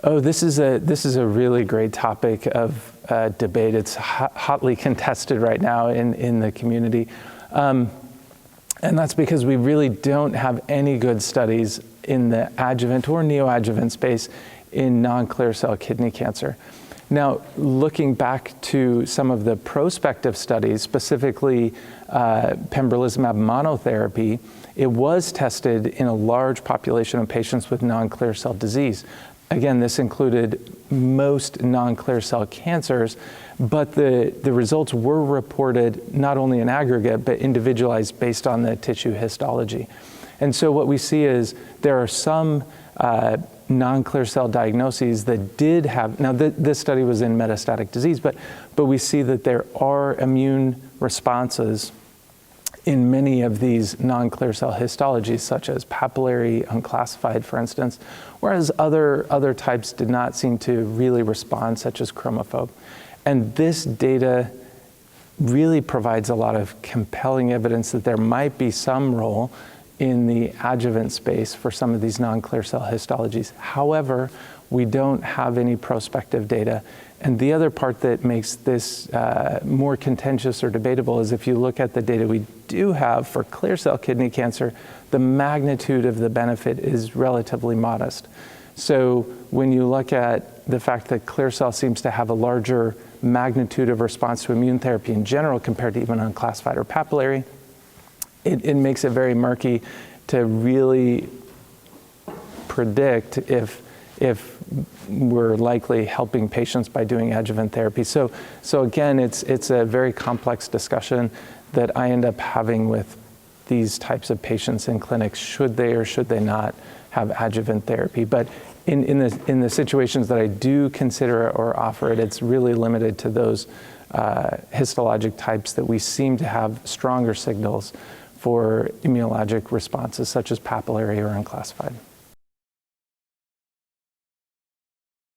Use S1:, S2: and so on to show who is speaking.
S1: Oh, this is a really great topic of debate. It's hotly contested right now in the community. And that's because we really don't have any good studies in the adjuvant or neoadjuvant space in non-clear cell kidney cancer. Now, looking back to some of the prospective studies, specifically Pembrolizumab monotherapy, it was tested in a large population of patients with non-clear cell disease. Again, this included most non-clear cell cancers, but the results were reported not only in aggregate, but individualized based on the tissue histology. And so what we see is there are some non-clear cell diagnoses that did have, now this study was in metastatic disease, but we see that there are immune responses in many of these non-clear cell histologies, such as papillary, unclassified, for instance, whereas other types did not seem to really respond, such as chromophobe. And this data really provides a lot of compelling evidence that there might be some role in the adjuvant space for some of these non-clear cell histologies. However, we don't have any prospective data. And the other part that makes this more contentious or debatable is if you look at the data we do have for clear cell kidney cancer, the magnitude of the benefit is relatively modest. So when you look at the fact that clear cell seems to have a larger magnitude of response to immune therapy in general compared to even unclassified or papillary, it makes it very murky to really predict if we're likely helping patients by doing adjuvant therapy. So again, it's a very complex discussion that I end up having with these types of patients in clinics. Should they or should they not have adjuvant therapy? But in the situations that I do consider or offer it, it's really limited to those histologic types that we seem to have stronger signals for immunologic responses, such as papillary or unclassified.